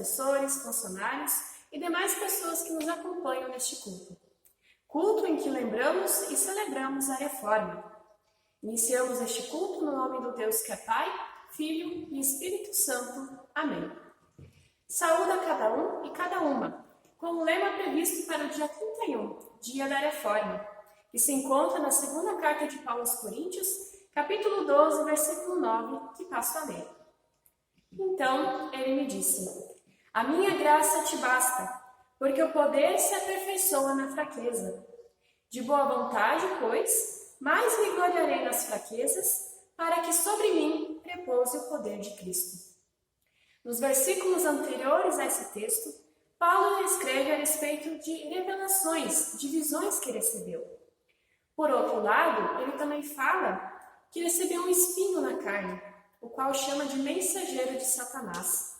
professores, funcionários e demais pessoas que nos acompanham neste culto. Culto em que lembramos e celebramos a Reforma. Iniciamos este culto no nome do Deus que é Pai, Filho e Espírito Santo. Amém. Saúdo a cada um e cada uma, com o lema previsto para o dia 31, Dia da Reforma, que se encontra na segunda carta de Paulo aos Coríntios, capítulo 12, versículo 9, que passo a ler. Então ele me disse: a minha graça te basta, porque o poder se aperfeiçoa na fraqueza. De boa vontade, pois, mais me gloriarei nas fraquezas, para que sobre mim repouse o poder de Cristo. Nos versículos anteriores a esse texto, Paulo escreve a respeito de revelações, de visões que recebeu. Por outro lado, ele também fala que recebeu um espinho na carne, o qual chama de mensageiro de Satanás.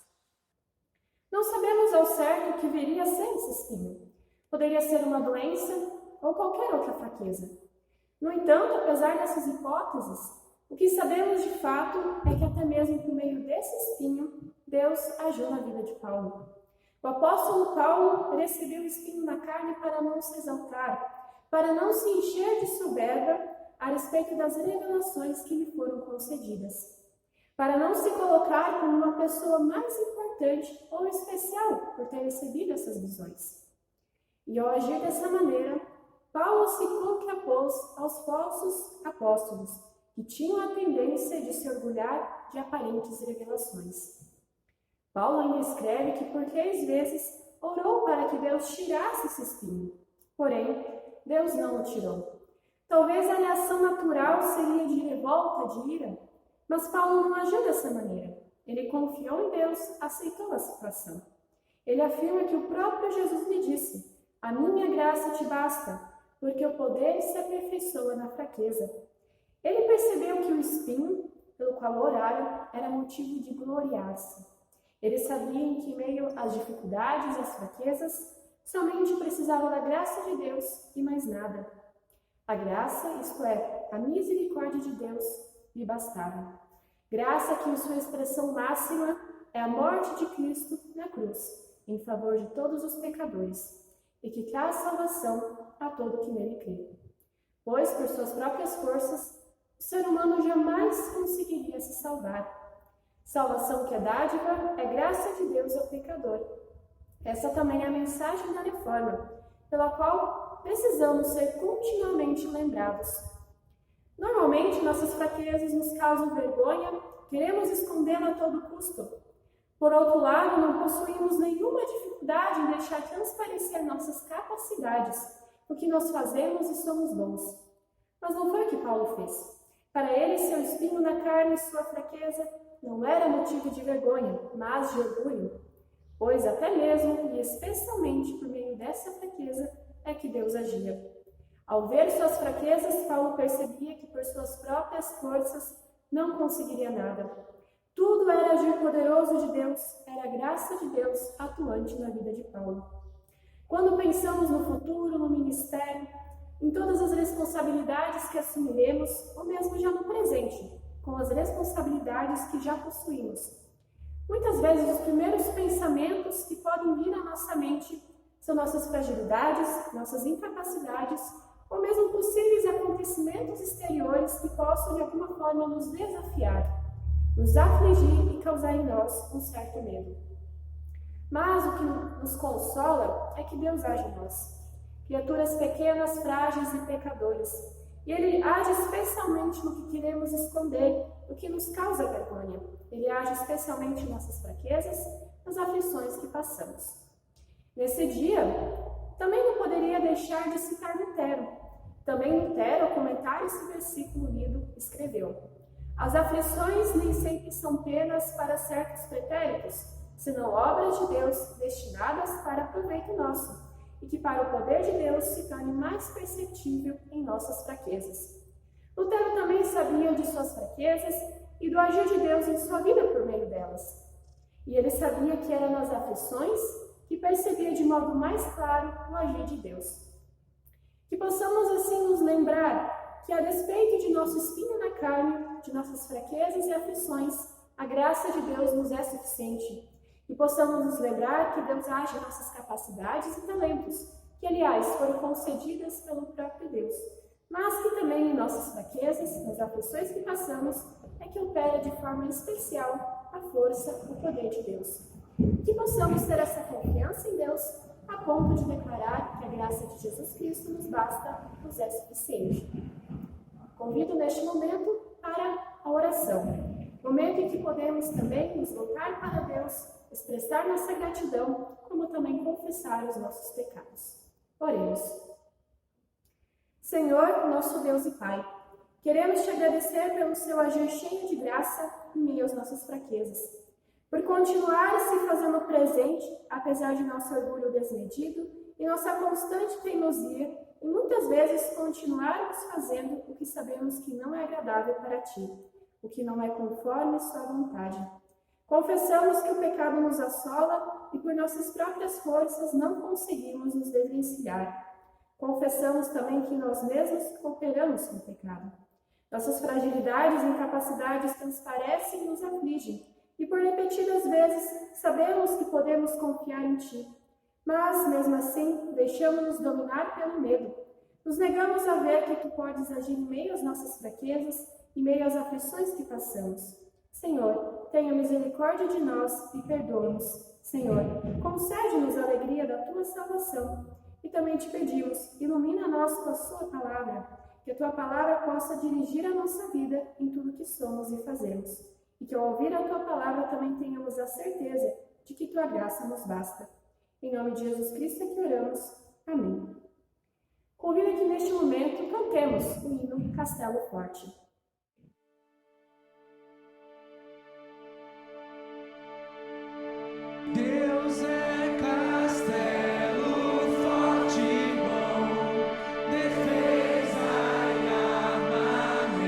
Não sabemos ao certo o que viria a ser esse espinho. Poderia ser uma doença ou qualquer outra fraqueza. No entanto, apesar dessas hipóteses, o que sabemos de fato é que até mesmo por meio desse espinho, Deus agiu na vida de Paulo. O apóstolo Paulo recebeu o espinho na carne para não se exaltar, para não se encher de soberba a respeito das revelações que lhe foram concedidas, para não se colocar como uma pessoa mais importante ou especial por ter recebido essas visões. E ao agir dessa maneira, Paulo se contrapôs aos falsos apóstolos, que tinham a tendência de se orgulhar de aparentes revelações. Paulo ainda escreve que por 3 vezes orou para que Deus tirasse esse espinho. Porém, Deus não o tirou. Talvez a reação natural seria de revolta, de ira, mas Paulo não agiu dessa maneira. Ele confiou em Deus, aceitou a situação. Ele afirma que o próprio Jesus lhe disse: a minha graça te basta, porque o poder se aperfeiçoa na fraqueza. Ele percebeu que o espinho, pelo qual orara, era motivo de gloriar-se. Ele sabia em que meio às dificuldades e às fraquezas, somente precisava da graça de Deus e mais nada. A graça, isto é, a misericórdia de Deus, lhe bastava. Graça que em sua expressão máxima é a morte de Cristo na cruz, em favor de todos os pecadores, e que traz salvação a todo que nele crê. Pois, por suas próprias forças, o ser humano jamais conseguiria se salvar. Salvação que é dádiva é graça de Deus ao pecador. Essa também é a mensagem da Reforma, pela qual precisamos ser continuamente lembrados. Normalmente, nossas fraquezas nos causam vergonha, queremos escondê-la a todo custo. Por outro lado, não possuímos nenhuma dificuldade em deixar transparecer nossas capacidades, o que nós fazemos e somos bons. Mas não foi o que Paulo fez. Para ele, seu espinho na carne e sua fraqueza não era motivo de vergonha, mas de orgulho. Pois até mesmo e especialmente por meio dessa fraqueza é que Deus agia. Ao ver suas fraquezas, Paulo percebia que por suas próprias forças não conseguiria nada. Tudo era agir poderoso de Deus, era a graça de Deus atuante na vida de Paulo. Quando pensamos no futuro, no ministério, em todas as responsabilidades que assumiremos, ou mesmo já no presente, com as responsabilidades que já possuímos, muitas vezes os primeiros pensamentos que podem vir à nossa mente são nossas fragilidades, nossas incapacidades, ou mesmo possíveis acontecimentos exteriores que possam de alguma forma nos desafiar, nos afligir e causar em nós um certo medo. Mas o que nos consola é que Deus age em nós, criaturas pequenas, frágeis e pecadoras, e Ele age especialmente no que queremos esconder, no que nos causa vergonha. Ele age especialmente em nossas fraquezas, nas aflições que passamos. Nesse dia, também não poderia deixar de citar Lutero. Também Lutero, ao comentar esse versículo lido, escreveu: as aflições nem sempre são penas para certos pretéritos, senão obras de Deus destinadas para proveito nosso, e que para o poder de Deus se torne mais perceptível em nossas fraquezas. Lutero também sabia de suas fraquezas e do agir de Deus em sua vida por meio delas. E ele sabia que era nas aflições que percebia de modo mais claro o agir de Deus. Que possamos assim nos lembrar que, a despeito de nosso espinho na carne, de nossas fraquezas e aflições, a graça de Deus nos é suficiente. e possamos nos lembrar que Deus age em nossas capacidades e talentos, que, aliás, foram concedidas pelo próprio Deus, mas que também em nossas fraquezas, nas aflições que passamos, é que opera de forma especial a força, o poder de Deus. Que possamos ter essa confiança em Deus, a ponto de declarar que a graça de Jesus Cristo nos basta, nos é suficiente. Convido neste momento para a oração, momento em que podemos também nos voltar para Deus, expressar nossa gratidão, como também confessar os nossos pecados. Oremos. Senhor, nosso Deus e Pai, queremos te agradecer pelo seu agir cheio de graça em meio às nossas fraquezas, por continuar se fazendo presente, apesar de nosso orgulho desmedido e nossa constante teimosia, e muitas vezes continuarmos fazendo o que sabemos que não é agradável para ti, o que não é conforme sua vontade. Confessamos que o pecado nos assola e por nossas próprias forças não conseguimos nos desvencilhar. Confessamos também que nós mesmos cooperamos com o pecado. Nossas fragilidades e incapacidades transparecem e nos afligem, e por repetidas vezes sabemos que podemos confiar em Ti. Mas, mesmo assim, deixamos-nos dominar pelo medo. Nos negamos a ver que Tu podes agir em meio às nossas fraquezas, em meio às aflições que passamos. Senhor, tenha misericórdia de nós e perdoa-nos. Senhor, concede-nos a alegria da Tua salvação. E também te pedimos, ilumina-nos com a Sua palavra, que a Tua palavra possa dirigir a nossa vida em tudo que somos e fazemos. E que ao ouvir a Tua palavra também tenhamos a certeza de que Tua graça nos basta. Em nome de Jesus Cristo é que oramos. Amém. Convido que neste momento cantemos o hino Castelo Forte. Deus é castelo forte e bom, defesa e armamento.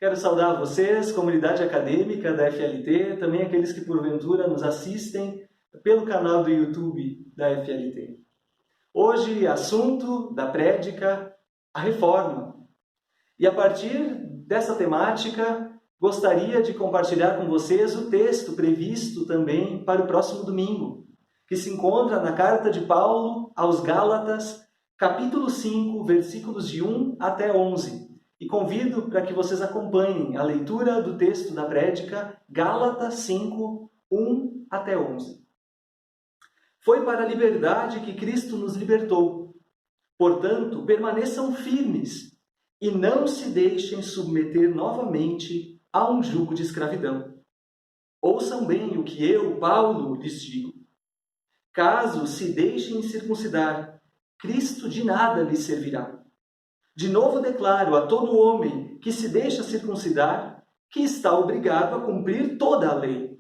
Quero saudar vocês, comunidade acadêmica da FLT, também aqueles que porventura nos assistem pelo canal do YouTube da FLT. Hoje, assunto da prédica, a reforma. E a partir dessa temática, gostaria de compartilhar com vocês o texto previsto também para o próximo domingo, que se encontra na carta de Paulo aos Gálatas, capítulo 5, versículos de 1 até 11. E convido para que vocês acompanhem a leitura do texto da prédica, Gálatas 5, 1 até 11. Foi para a liberdade que Cristo nos libertou. Portanto, permaneçam firmes e não se deixem submeter novamente a um jugo de escravidão. Ouçam bem o que eu, Paulo, lhes digo. Caso se deixem circuncidar, Cristo de nada lhes servirá. De novo declaro a todo homem que se deixa circuncidar que está obrigado a cumprir toda a lei.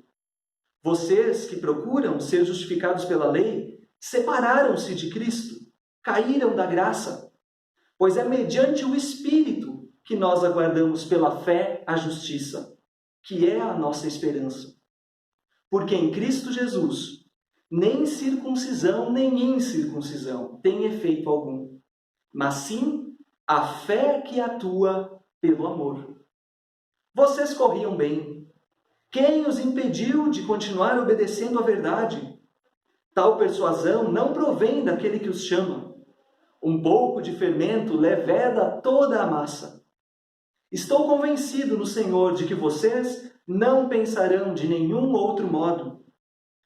Vocês que procuram ser justificados pela lei, separaram-se de Cristo, caíram da graça, pois é mediante o Espírito que nós aguardamos pela fé a justiça, que é a nossa esperança. Porque em Cristo Jesus, nem circuncisão nem incircuncisão tem efeito algum, mas sim a fé que atua pelo amor. Vocês corriam bem. Quem os impediu de continuar obedecendo à verdade? Tal persuasão não provém daquele que os chama. Um pouco de fermento leveda toda a massa. Estou convencido no Senhor de que vocês não pensarão de nenhum outro modo.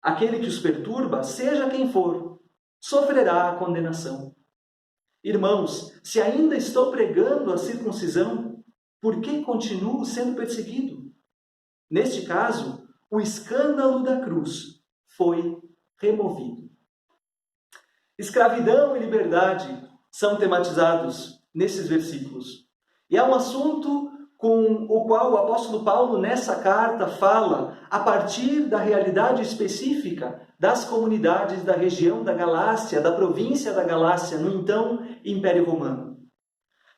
Aquele que os perturba, seja quem for, sofrerá a condenação. Irmãos, se ainda estou pregando a circuncisão, por que continuo sendo perseguido? Neste caso, o escândalo da cruz foi removido. Escravidão e liberdade são tematizados nesses versículos. E é um assunto com o qual o apóstolo Paulo, nessa carta, fala a partir da realidade específica das comunidades da região da Galácia, da província da Galácia, no então Império Romano.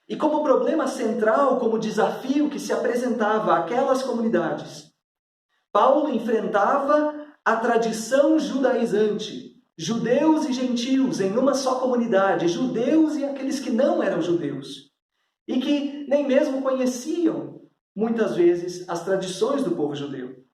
E como problema central, como desafio que se apresentava àquelas comunidades, Paulo enfrentava a tradição judaizante, judeus e gentios em uma só comunidade, judeus e aqueles que não eram judeus, e que nem mesmo conheciam, muitas vezes, as tradições do povo judeu.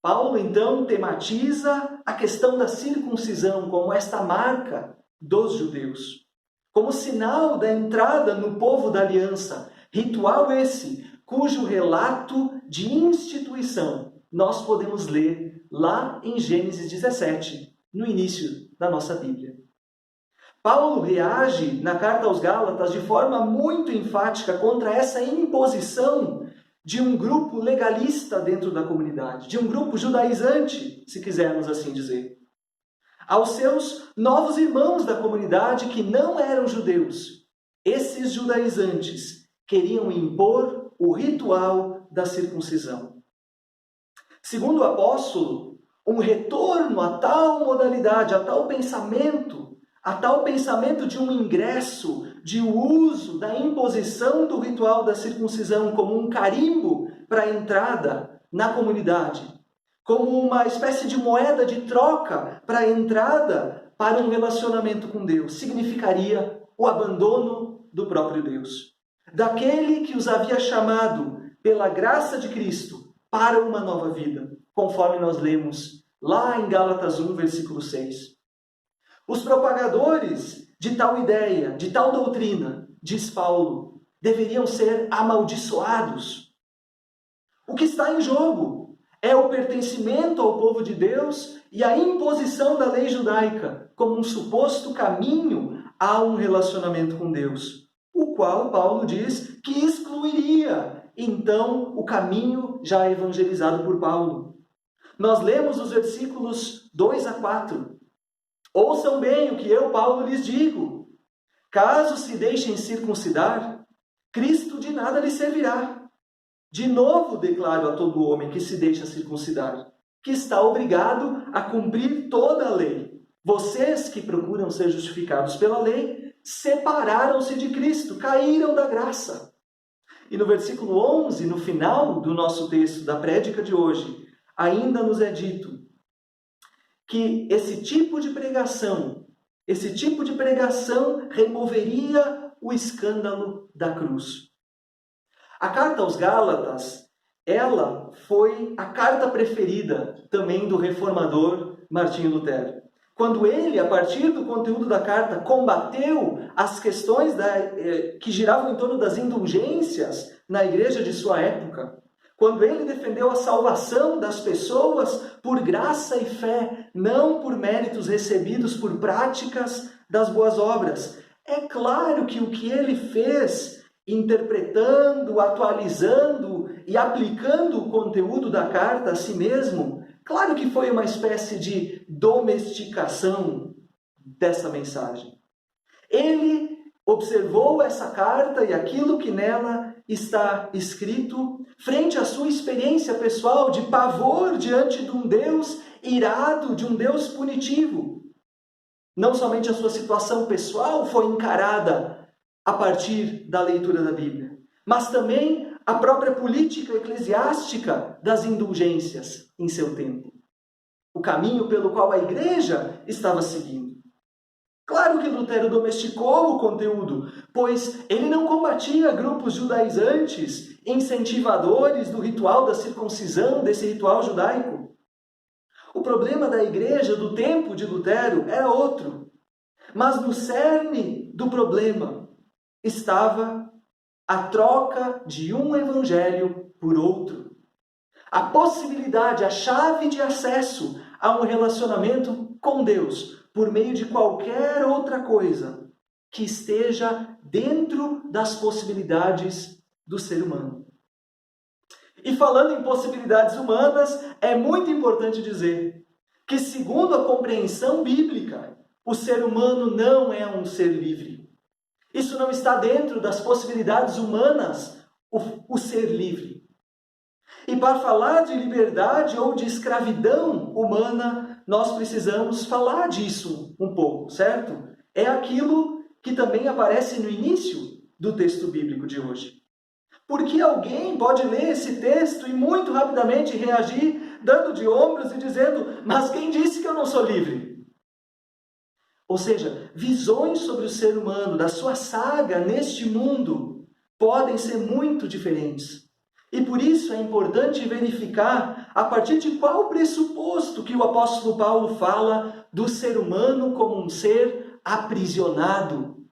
Paulo, então, tematiza a questão da circuncisão como esta marca dos judeus, como sinal da entrada no povo da aliança, ritual esse, cujo relato de instituição nós podemos ler lá em Gênesis 17, no início da nossa Bíblia. Paulo reage na carta aos Gálatas de forma muito enfática contra essa imposição de um grupo legalista dentro da comunidade, de um grupo judaizante, se quisermos assim dizer. Aos seus novos irmãos da comunidade que não eram judeus, esses judaizantes queriam impor o ritual da circuncisão. Segundo o apóstolo, um retorno a tal modalidade, a tal pensamento de um ingresso, de uso da imposição do ritual da circuncisão como um carimbo para a entrada na comunidade, como uma espécie de moeda de troca para a entrada para um relacionamento com Deus, significaria o abandono do próprio Deus, daquele que os havia chamado pela graça de Cristo para uma nova vida, conforme nós lemos lá em Gálatas 1, versículo 6. Os propagadores de tal ideia, de tal doutrina, diz Paulo, deveriam ser amaldiçoados. O que está em jogo é o pertencimento ao povo de Deus e a imposição da lei judaica como um suposto caminho a um relacionamento com Deus, o qual Paulo diz que excluiria, então, o caminho já evangelizado por Paulo. Nós lemos os versículos 2 a 4. Ouçam bem o que eu, Paulo, lhes digo. Caso se deixem circuncidar, Cristo de nada lhes servirá. De novo declaro a todo homem que se deixa circuncidar, que está obrigado a cumprir toda a lei. Vocês que procuram ser justificados pela lei, separaram-se de Cristo, caíram da graça. E no versículo 11, no final do nosso texto, da prédica de hoje, ainda nos é dito que esse tipo de pregação removeria o escândalo da cruz. A carta aos Gálatas, ela foi a carta preferida também do reformador Martinho Lutero. Quando ele, a partir do conteúdo da carta, combateu as questões que giravam em torno das indulgências na igreja de sua época, quando ele defendeu a salvação das pessoas por graça e fé, não por méritos recebidos por práticas das boas obras, é claro que o que ele fez, interpretando, atualizando e aplicando o conteúdo da carta a si mesmo, claro que foi uma espécie de domesticação dessa mensagem. Ele observou essa carta e aquilo que nela está escrito frente à sua experiência pessoal de pavor diante de um Deus irado, de um Deus punitivo. Não somente a sua situação pessoal foi encarada a partir da leitura da Bíblia, mas também a própria política eclesiástica das indulgências em seu tempo. O caminho pelo qual a igreja estava seguindo. Claro que Lutero domesticou o conteúdo, pois ele não combatia grupos judaizantes, incentivadores do ritual da circuncisão, desse ritual judaico. O problema da igreja do tempo de Lutero era outro. Mas no cerne do problema estava a troca de um evangelho por outro. A possibilidade, a chave de acesso a um relacionamento com Deus por meio de qualquer outra coisa que esteja dentro das possibilidades do ser humano. E falando em possibilidades humanas, é muito importante dizer que, segundo a compreensão bíblica, o ser humano não é um ser livre. Isso não está dentro das possibilidades humanas, o ser livre. E para falar de liberdade ou de escravidão humana, nós precisamos falar disso um pouco, certo? É aquilo que também aparece no início do texto bíblico de hoje. Porque alguém pode ler esse texto e muito rapidamente reagir, dando de ombros e dizendo: mas quem disse que eu não sou livre? Ou seja, visões sobre o ser humano, da sua saga neste mundo, podem ser muito diferentes. E por isso é importante verificar a partir de qual pressuposto que o apóstolo Paulo fala do ser humano como um ser aprisionado,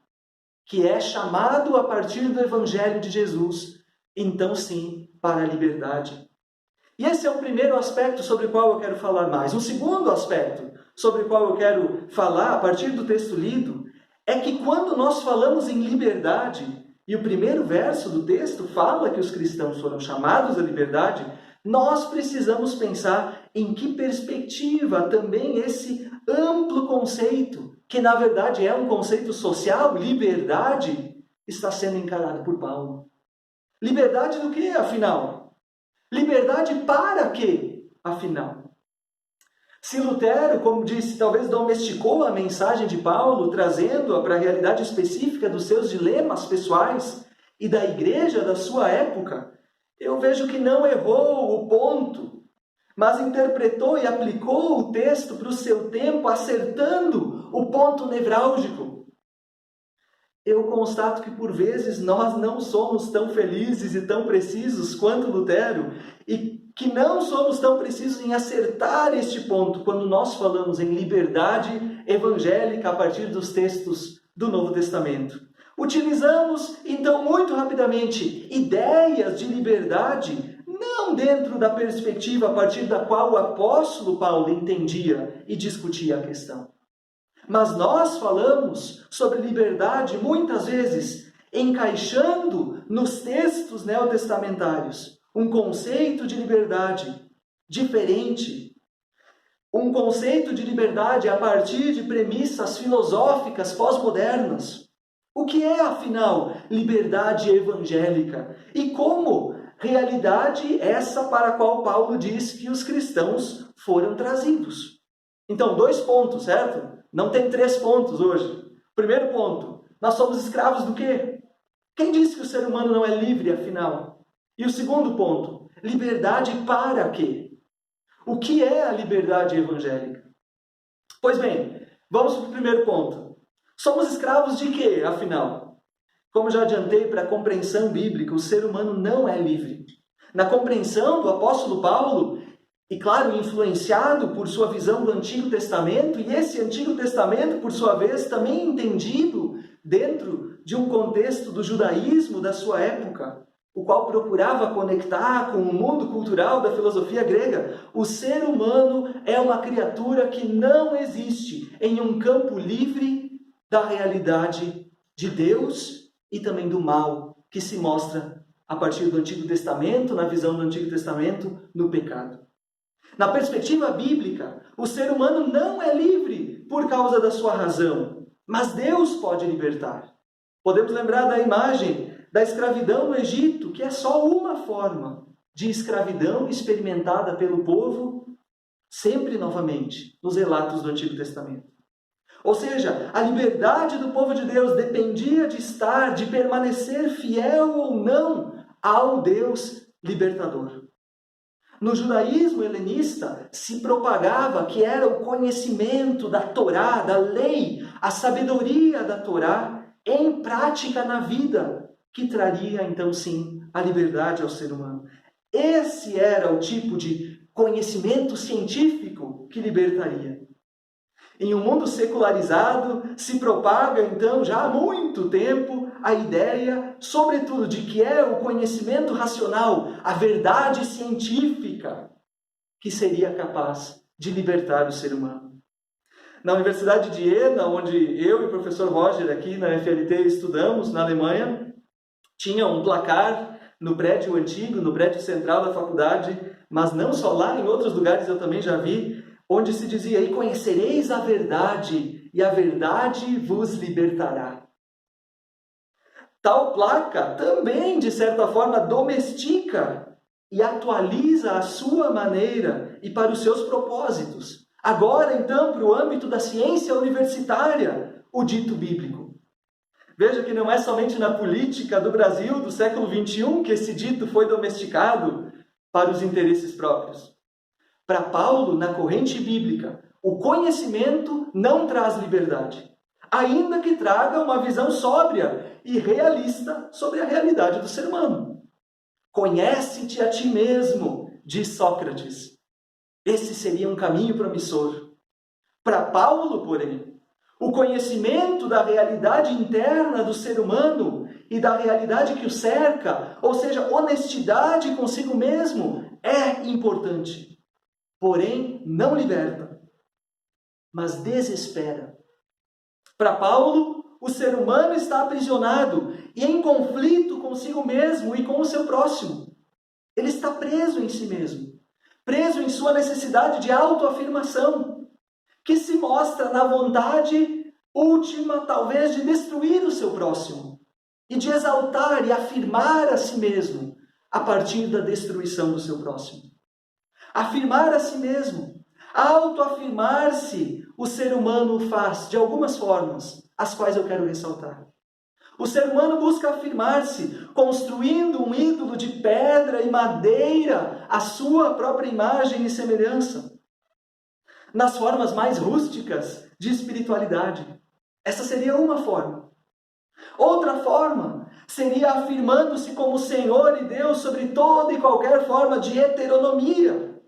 que é chamado a partir do Evangelho de Jesus, então sim, para a liberdade. E esse é o primeiro aspecto sobre o qual eu quero falar mais. O segundo aspecto sobre o qual eu quero falar a partir do texto lido é que quando nós falamos em liberdade, e o primeiro verso do texto fala que os cristãos foram chamados à liberdade, nós precisamos pensar em que perspectiva também esse amplo conceito, que na verdade é um conceito social, liberdade, está sendo encarado por Paulo. Liberdade do que, afinal? Liberdade para quê, afinal? Se Lutero, como disse, talvez domesticou a mensagem de Paulo, trazendo-a para a realidade específica dos seus dilemas pessoais e da igreja da sua época, eu vejo que não errou o ponto, mas interpretou e aplicou o texto para o seu tempo, acertando o ponto nevrálgico. Eu constato que por vezes nós não somos tão felizes e tão precisos quanto Lutero, e que não somos tão precisos em acertar este ponto quando nós falamos em liberdade evangélica a partir dos textos do Novo Testamento. Utilizamos, então, muito rapidamente, ideias de liberdade, não dentro da perspectiva a partir da qual o apóstolo Paulo entendia e discutia a questão. Mas nós falamos sobre liberdade, muitas vezes, encaixando nos textos neotestamentários um conceito de liberdade diferente. Um conceito de liberdade a partir de premissas filosóficas pós-modernas. O que é, afinal, liberdade evangélica? E como realidade essa para a qual Paulo diz que os cristãos foram trazidos? Então, 2 pontos, certo? Não tem 3 pontos hoje. Primeiro ponto, nós somos escravos do quê? Quem disse que o ser humano não é livre, afinal? E o segundo ponto, liberdade para quê? O que é a liberdade evangélica? Pois bem, vamos para o primeiro ponto. Somos escravos de quê, afinal? Como já adiantei, para a compreensão bíblica, o ser humano não é livre. Na compreensão do apóstolo Paulo, e claro, influenciado por sua visão do Antigo Testamento, e esse Antigo Testamento, por sua vez, também entendido dentro de um contexto do judaísmo da sua época, o qual procurava conectar com o mundo cultural da filosofia grega, o ser humano é uma criatura que não existe em um campo livre da realidade de Deus e também do mal, que se mostra a partir do Antigo Testamento, na visão do Antigo Testamento, no pecado. Na perspectiva bíblica, o ser humano não é livre por causa da sua razão, mas Deus pode libertar. Podemos lembrar da imagem da escravidão no Egito, que é só uma forma de escravidão experimentada pelo povo, sempre novamente, nos relatos do Antigo Testamento. Ou seja, a liberdade do povo de Deus dependia de estar, de permanecer fiel ou não ao Deus libertador. No judaísmo helenista se propagava que era o conhecimento da Torá, da lei, a sabedoria da Torá em prática na vida, que traria então sim a liberdade ao ser humano. Esse era o tipo de conhecimento científico que libertaria. Em um mundo secularizado, se propaga então já há muito tempo a ideia, sobretudo, de que é o conhecimento racional, a verdade científica, que seria capaz de libertar o ser humano. Na Universidade de Jena, onde eu e o professor Roger aqui na FLT estudamos, na Alemanha, tinha um placar no prédio antigo, no prédio central da faculdade, mas não só lá, em outros lugares eu também já vi, onde se dizia: "E conhecereis a verdade, e a verdade vos libertará." Tal placa também, de certa forma, domestica e atualiza a sua maneira e para os seus propósitos. Agora, então, para o âmbito da ciência universitária, o dito bíblico. Veja que não é somente na política do Brasil do século XXI que esse dito foi domesticado para os interesses próprios. Para Paulo, na corrente bíblica, o conhecimento não traz liberdade, ainda que traga uma visão sóbria e realista sobre a realidade do ser humano. Conhece-te a ti mesmo, diz Sócrates. Esse seria um caminho promissor. Para Paulo, porém, o conhecimento da realidade interna do ser humano e da realidade que o cerca, ou seja, honestidade consigo mesmo, é importante. Porém, não liberta, mas desespera. Para Paulo, o ser humano está aprisionado e em conflito consigo mesmo e com o seu próximo. Ele está preso em si mesmo, preso em sua necessidade de autoafirmação, que se mostra na vontade última, talvez, de destruir o seu próximo e de exaltar e afirmar a si mesmo a partir da destruição do seu próximo. Afirmar a si mesmo, autoafirmar-se, o ser humano faz de algumas formas, as quais eu quero ressaltar. O ser humano busca afirmar-se, construindo um ídolo de pedra e madeira, a sua própria imagem e semelhança, nas formas mais rústicas de espiritualidade. Essa seria uma forma. Outra forma seria afirmando-se como Senhor e Deus sobre toda e qualquer forma de heteronomia.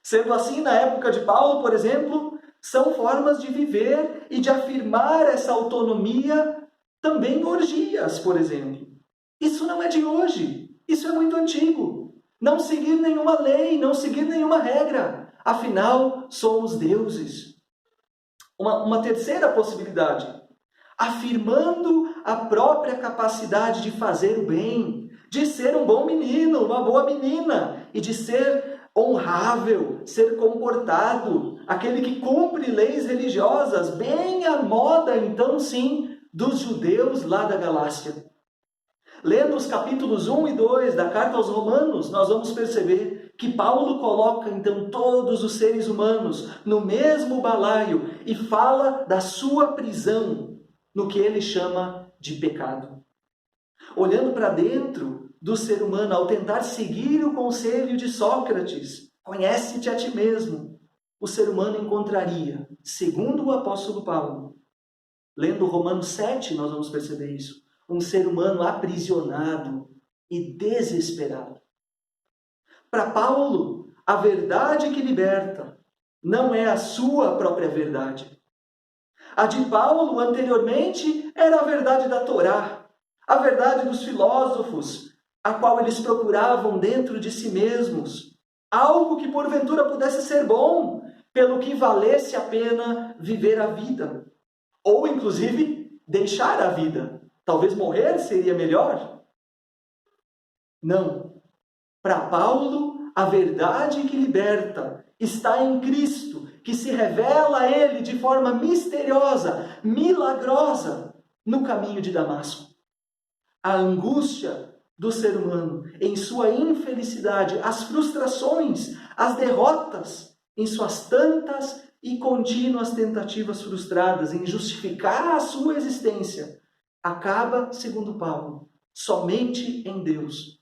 Sendo assim, na época de Paulo, por exemplo, são formas de viver e de afirmar essa autonomia também orgias, por exemplo. Isso não é de hoje, isso é muito antigo. Não seguir nenhuma lei, não seguir nenhuma regra. Afinal, somos deuses. Uma terceira possibilidade, afirmando a própria capacidade de fazer o bem, de ser um bom menino, uma boa menina, e de ser honrável, ser comportado, aquele que cumpre leis religiosas, bem à moda, então sim, dos judeus lá da Galácia. Lendo os capítulos 1 e 2 da Carta aos Romanos, nós vamos perceber que Paulo coloca então todos os seres humanos no mesmo balaio e fala da sua prisão no que ele chama de pecado. Olhando para dentro do ser humano, ao tentar seguir o conselho de Sócrates, conhece-te a ti mesmo, o ser humano encontraria, segundo o apóstolo Paulo, lendo Romanos 7, nós vamos perceber isso, um ser humano aprisionado e desesperado. Para Paulo, a verdade que liberta não é a sua própria verdade. A de Paulo, anteriormente, era a verdade da Torá, a verdade dos filósofos, a qual eles procuravam dentro de si mesmos, algo que porventura pudesse ser bom, pelo que valesse a pena viver a vida, ou inclusive deixar a vida. Talvez morrer seria melhor. Não. Para Paulo, a verdade que liberta está em Cristo, que se revela a ele de forma misteriosa, milagrosa, no caminho de Damasco. A angústia do ser humano em sua infelicidade, as frustrações, as derrotas em suas tantas e contínuas tentativas frustradas em justificar a sua existência, acaba, segundo Paulo, somente em Deus.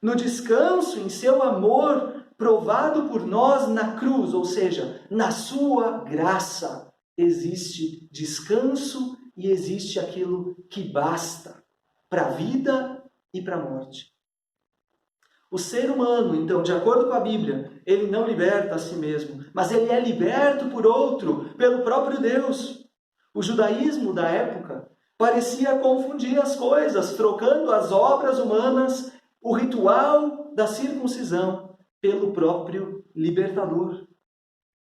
No descanso em seu amor provado por nós na cruz, ou seja, na sua graça, existe descanso e existe aquilo que basta para a vida e para a morte. O ser humano, então, de acordo com a Bíblia, ele não liberta a si mesmo, mas ele é liberto por outro, pelo próprio Deus. O judaísmo da época parecia confundir as coisas, trocando as obras humanas, o ritual da circuncisão, pelo próprio libertador.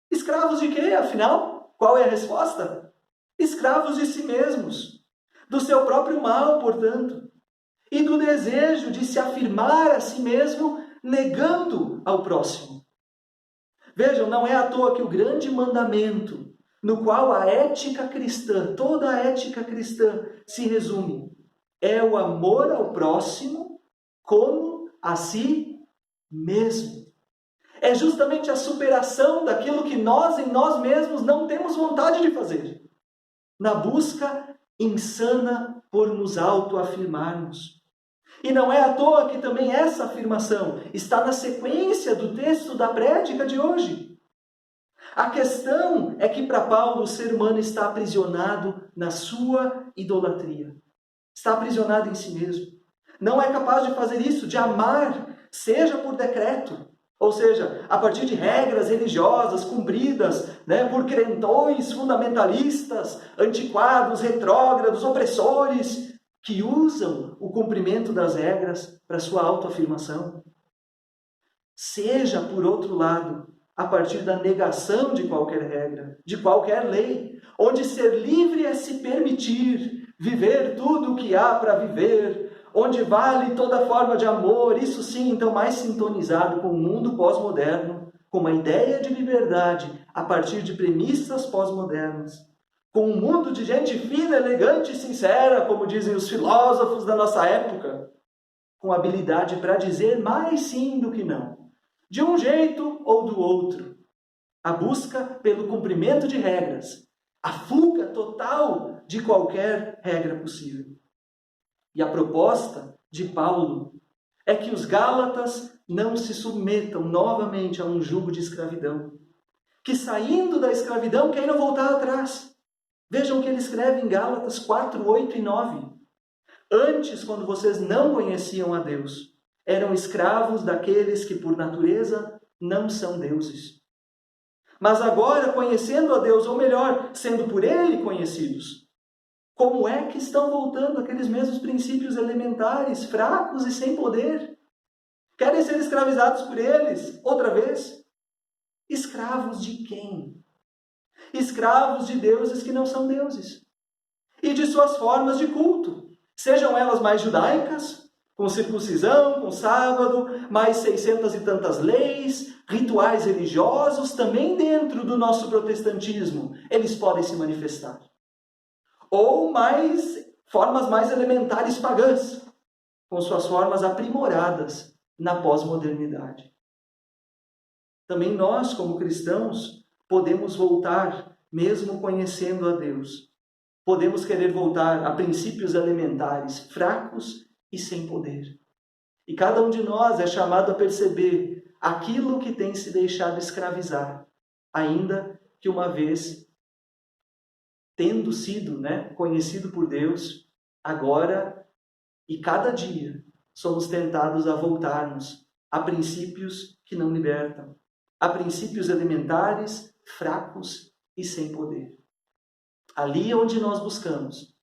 Escravos de quê, afinal? Qual é a resposta? Escravos de si mesmos, do seu próprio mal, portanto, e do desejo de se afirmar a si mesmo, negando ao próximo. Vejam, não é à toa que o grande mandamento, no qual a ética cristã, toda a ética cristã se resume, é o amor ao próximo como a si mesmo. É justamente a superação daquilo que nós em nós mesmos não temos vontade de fazer, na busca insana por nos autoafirmarmos. E não é à toa que também essa afirmação está na sequência do texto da prédica de hoje. A questão é que para Paulo o ser humano está aprisionado na sua idolatria. Está aprisionado em si mesmo. Não é capaz de fazer isso, de amar, seja por decreto, ou seja, a partir de regras religiosas cumpridas por crentões fundamentalistas, antiquados, retrógrados, opressores, que usam o cumprimento das regras para sua autoafirmação. Seja, por outro lado, a partir da negação de qualquer regra, de qualquer lei, onde ser livre é se permitir viver tudo o que há para viver, onde vale toda forma de amor, isso sim, então mais sintonizado com o mundo pós-moderno, com uma ideia de liberdade a partir de premissas pós-modernas, com um mundo de gente fina, elegante e sincera, como dizem os filósofos da nossa época, com habilidade para dizer mais sim do que não, de um jeito ou do outro. A busca pelo cumprimento de regras, a fuga total de qualquer regra possível. E a proposta de Paulo é que os Gálatas não se submetam novamente a um jugo de escravidão, que saindo da escravidão queiram voltar atrás. Vejam o que ele escreve em Gálatas 4, 8 e 9. Antes, quando vocês não conheciam a Deus, eram escravos daqueles que por natureza não são deuses. Mas agora, conhecendo a Deus, ou melhor, sendo por Ele conhecidos, como é que estão voltando aqueles mesmos princípios elementares, fracos e sem poder? Querem ser escravizados por eles, outra vez? Escravos de quem? Escravos de deuses que não são deuses. E de suas formas de culto, sejam elas mais judaicas, com circuncisão, com sábado, mais 600 e tantas leis, rituais religiosos, também dentro do nosso protestantismo, eles podem se manifestar. Ou formas mais elementares pagãs, com suas formas aprimoradas na pós-modernidade. Também nós, como cristãos, podemos voltar, mesmo conhecendo a Deus. Podemos querer voltar a princípios elementares fracos e sem poder. E cada um de nós é chamado a perceber aquilo que tem se deixado escravizar, ainda que uma vez, tendo sido conhecido por Deus, agora e cada dia somos tentados a voltarmos a princípios que não libertam, a princípios elementares, fracos e sem poder. Ali onde nós buscamos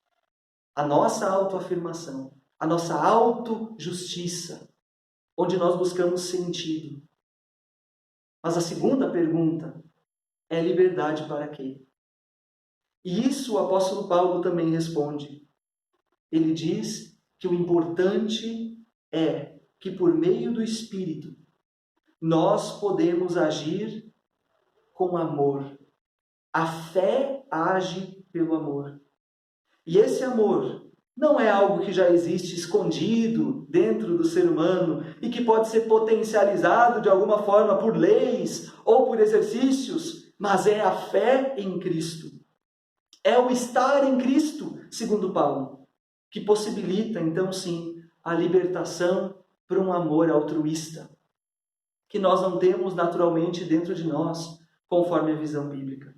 a nossa autoafirmação, a nossa autojustiça, onde nós buscamos sentido. Mas a segunda pergunta é liberdade para quê? E isso o apóstolo Paulo também responde. Ele diz que o importante é que por meio do Espírito nós podemos agir com amor. A fé age pelo amor. E esse amor não é algo que já existe escondido dentro do ser humano e que pode ser potencializado de alguma forma por leis ou por exercícios, mas é a fé em Cristo. É o estar em Cristo, segundo Paulo, que possibilita, então sim, a libertação para um amor altruísta, que nós não temos naturalmente dentro de nós, conforme a visão bíblica.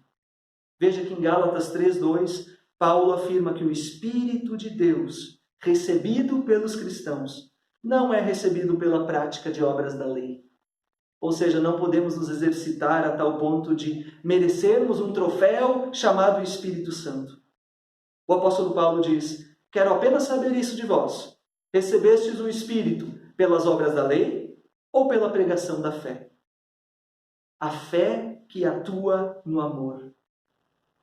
Veja que em Gálatas 3:2, Paulo afirma que o Espírito de Deus, recebido pelos cristãos, não é recebido pela prática de obras da lei. Ou seja, não podemos nos exercitar a tal ponto de merecermos um troféu chamado Espírito Santo. O apóstolo Paulo diz: quero apenas saber isso de vós. Recebestes o Espírito pelas obras da lei ou pela pregação da fé? A fé que atua no amor.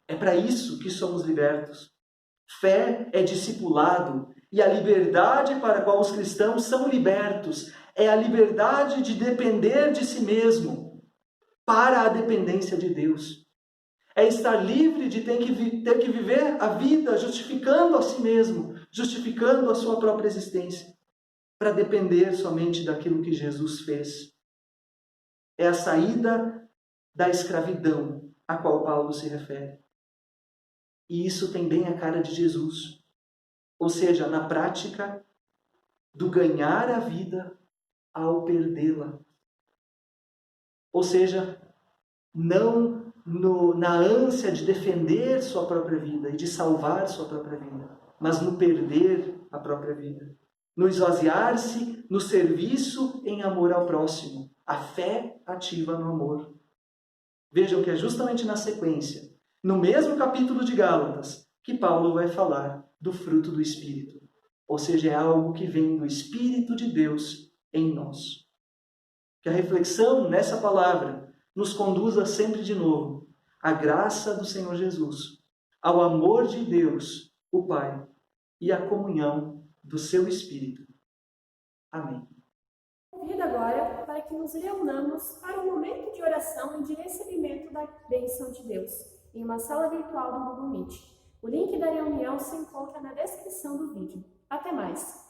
É para isso que somos libertos. Fé é discipulado e a liberdade para a qual os cristãos são libertos é a liberdade de depender de si mesmo para a dependência de Deus. É estar livre de ter que viver a vida justificando a si mesmo, justificando a sua própria existência, para depender somente daquilo que Jesus fez. É a saída da escravidão a qual Paulo se refere. E isso tem bem a cara de Jesus. Ou seja, na prática do ganhar a vida ao perdê-la. Ou seja, não na ânsia de defender sua própria vida e de salvar sua própria vida, mas no perder a própria vida. No esvaziar-se no serviço em amor ao próximo. A fé ativa no amor. Vejam que é justamente na sequência, no mesmo capítulo de Gálatas, que Paulo vai falar do fruto do Espírito. Ou seja, é algo que vem do Espírito de Deus em nós. Que a reflexão nessa palavra nos conduza sempre de novo à graça do Senhor Jesus, ao amor de Deus, o Pai, e à comunhão do seu Espírito. Amém. Convido agora para que nos reunamos para um momento de oração e de recebimento da bênção de Deus, em uma sala virtual do Google Meet. O link da reunião se encontra na descrição do vídeo. Até mais!